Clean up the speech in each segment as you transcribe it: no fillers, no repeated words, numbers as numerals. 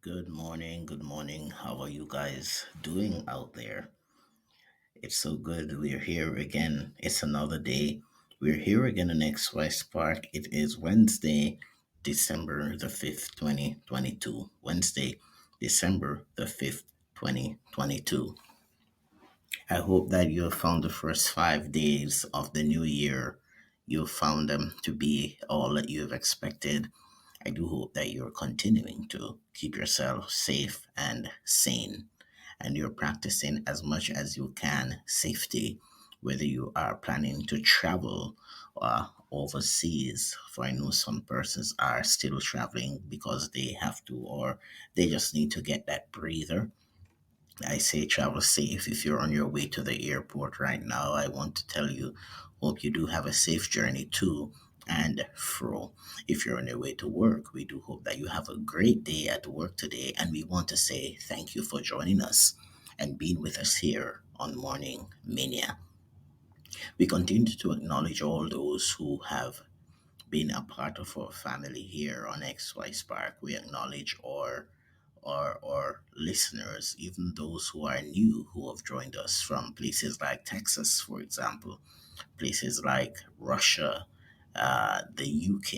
Good morning, good morning. How are you guys doing out there? It's so good. We're here again. It's another day. We're here again in XY Spark. It is Wednesday, December the 5th, 2022. Wednesday, December the 5th, 2022. I hope that you have found the first 5 days of the new year. You found them to be all that you have expected. I do hope that you're continuing to keep yourself safe and sane, and you're practicing as much as you can safety, whether you are planning to travel overseas. For I know some persons are still traveling because they have to, or they just need to get that breather. I say travel safe. If you're on your way to the airport right now, I want to tell you, hope you do have a safe journey to and fro. If you're on your way to work, we do hope that you have a great day at work today. And we want to say thank you for joining us and being with us here on Morning Mania. We continue to acknowledge all those who have been a part of our family here on XY Spark. We acknowledge our listeners, even those who are new, who have joined us from places like Texas, for example, places like Russia, the UK.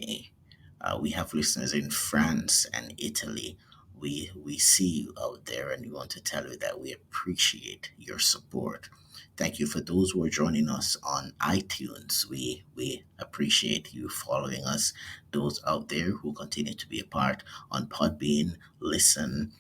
We have listeners in France and Italy. We see you out there, and we want to tell you that we appreciate your support. Thank you for those who are joining us on iTunes. We appreciate you following us. Those out there who continue to be a part on Podbean, Listen,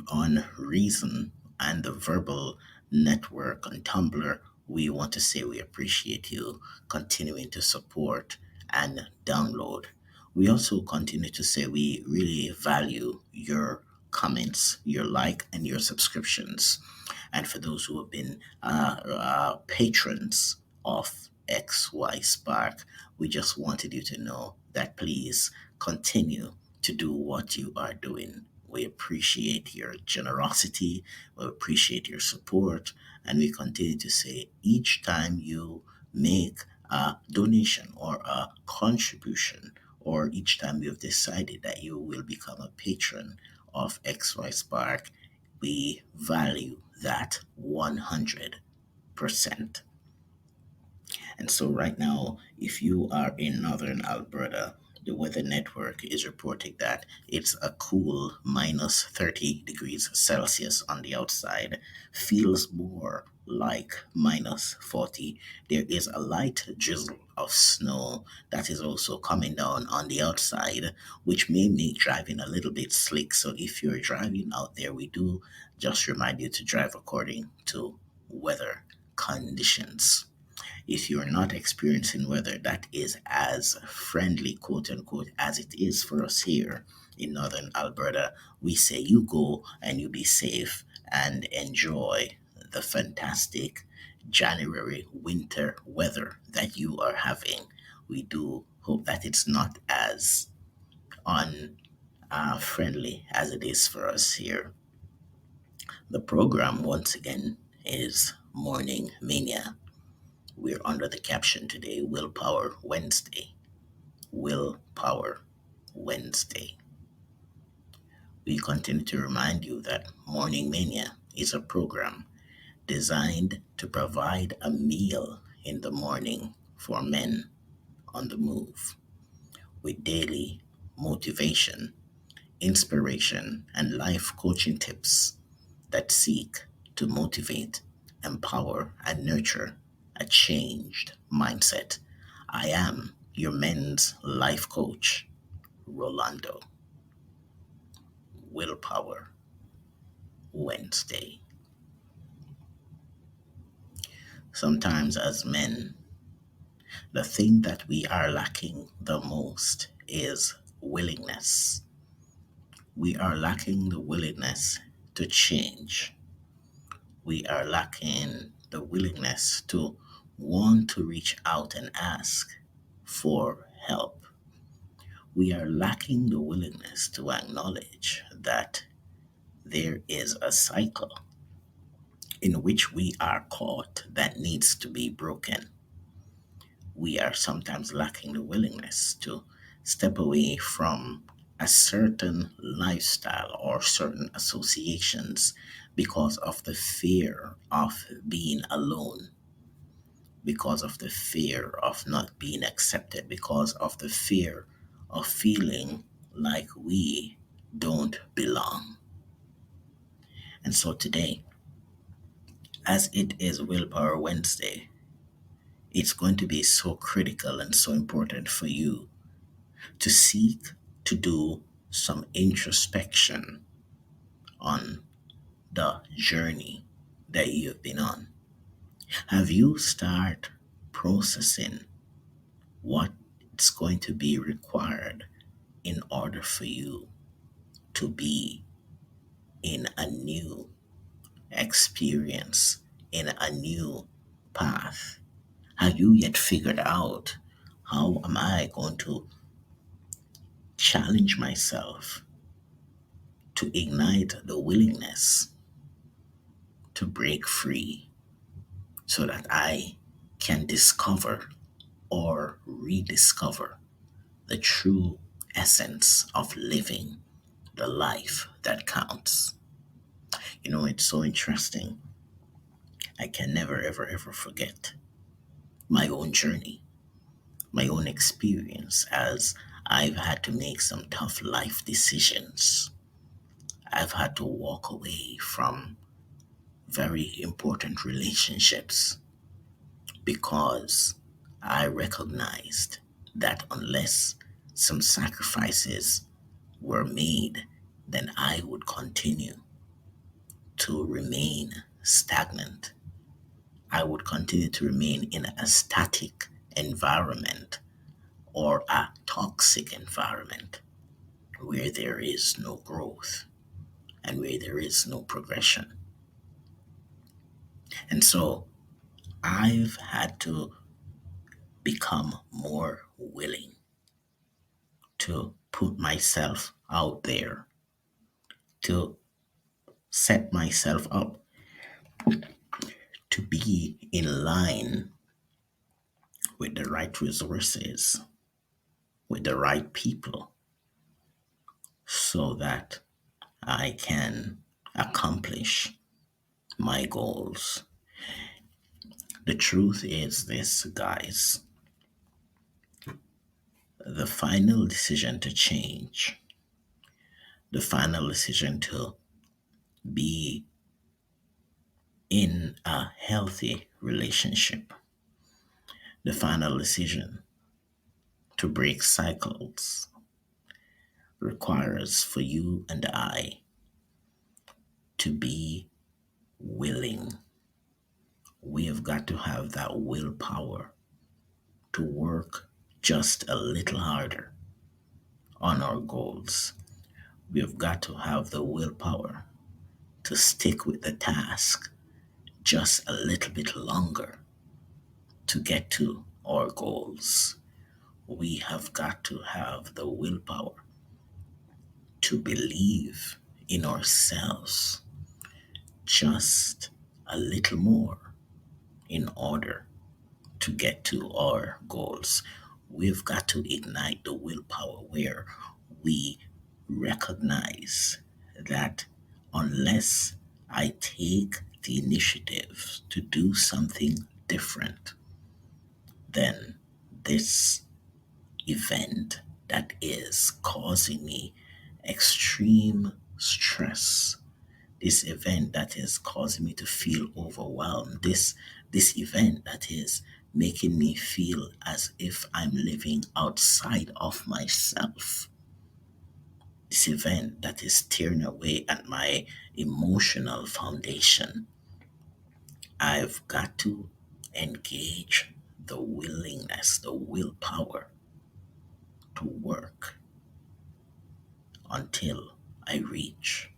on Reason, and the Verbal Network on Tumblr. We want to say we appreciate you continuing to support and download. We also continue to say we really value your comments, your like, and your subscriptions. And for those who have been patrons of XY Spark, we just wanted you to know that please continue to do what you are doing. We appreciate your generosity, we appreciate your support, and we continue to say each time you make a donation or a contribution, or each time you've decided that you will become a patron of XY Spark, we value that 100%. And so, right now, if you are in northern Alberta, the Weather Network is reporting that it's a cool minus 30 degrees Celsius on the outside, feels more like minus 40. There is a light drizzle of snow that is also coming down on the outside, which may make driving a little bit slick. So, if you're driving out there, we do just remind you to drive according to weather conditions. If you're not experiencing weather that is as friendly, quote unquote, as it is for us here in northern Alberta, we say you go and you be safe and enjoy the fantastic January winter weather that you are having. We do hope that it's not as unfriendly as it is for us here. The program, once again, is Morning Mania. We're under the caption today, Willpower Wednesday. Willpower Wednesday. We continue to remind you that Morning Mania is a program designed to provide a meal in the morning for men on the move with daily motivation, inspiration, and life coaching tips that seek to motivate, empower, and nurture a changed mindset. I am your men's life coach, Rolando. Willpower Wednesday. Sometimes, as men, the thing that we are lacking the most is willingness. We are lacking the willingness to change. We are lacking the willingness to want to reach out and ask for help. We are lacking the willingness to acknowledge that there is a cycle in which we are caught that needs to be broken. We are sometimes lacking the willingness to step away from a certain lifestyle or certain associations because of the fear of being alone, because of the fear of not being accepted, because of the fear of feeling like we don't belong. And so today, as it is Willpower Wednesday, it's going to be so critical and so important for you to seek to do some introspection on the journey that you've been on. Have you started processing what's going to be required in order for you to be in a new experience, in a new path? Have you yet figured out how am I going to challenge myself to ignite the willingness to break free so that I can discover or rediscover the true essence of living the life that counts? You know, it's so interesting. I can never, ever, ever forget my own journey, my own experience as I've had to make some tough life decisions. I've had to walk away from very important relationships because I recognized that unless some sacrifices were made, then I would continue to remain stagnant. I would continue to remain in a static environment or a toxic environment where there is no growth and where there is no progression. And so I've had to become more willing to put myself out there, to set myself up to be in line with the right resources, with the right people, so that I can accomplish my goals. The truth is this, guys: the final decision to change, the final decision to be in a healthy relationship, the final decision to break cycles requires for you and I to be willing. We have got to have that willpower to work just a little harder on our goals. We have got to have the willpower to stick with the task just a little bit longer to get to our goals. We have got to have the willpower to believe in ourselves just a little more in order to get to our goals. We've got to ignite the willpower where we recognize that unless I take the initiative to do something different, then this event that is causing me extreme stress, this event that is causing me to feel overwhelmed, this event that is making me feel as if I'm living outside of myself, this event that is tearing away at my emotional foundation. I've got to engage the willingness, the willpower to work until I reach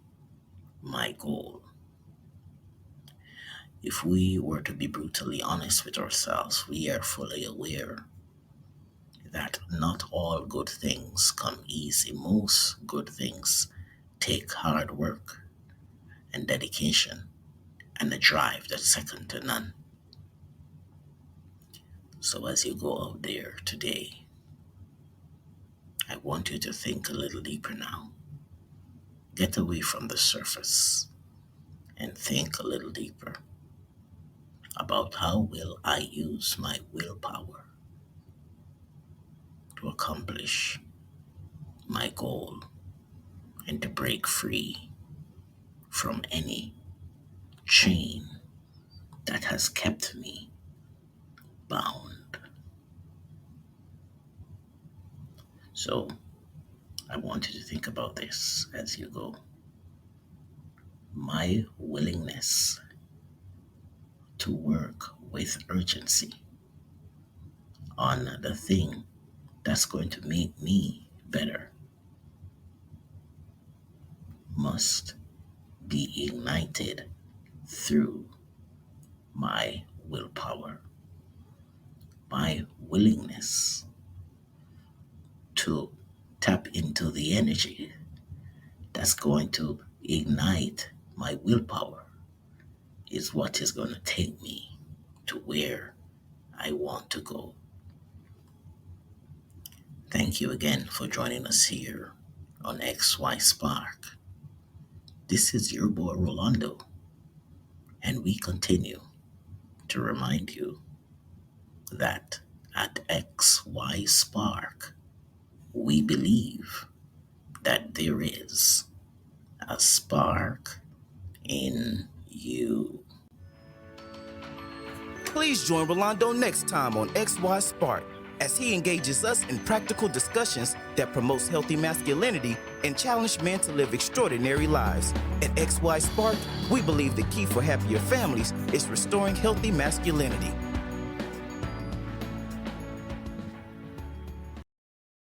my goal. If we were to be brutally honest with ourselves, we are fully aware that not all good things come easy. Most good things take hard work and dedication and a drive that's second to none. So as you go out there today, I want you to think a little deeper now. Get away from the surface and think a little deeper about how will I use my willpower to accomplish my goal and to break free from any chain that has kept me bound. So I want you to think about this as you go. My willingness to work with urgency on the thing that's going to make me better must be ignited through my willpower, my willingness to tap into the energy that's going to ignite my willpower is what is going to take me to where I want to go. Thank you again for joining us here on XY Spark. This is your boy Rolando, and we continue to remind you that at XY Spark, we believe that there is a spark in you. Please join Rolando next time on XY Spark as he engages us in practical discussions that promotes healthy masculinity and challenge men to live extraordinary lives. At XY Spark, we believe the key for happier families is restoring healthy masculinity.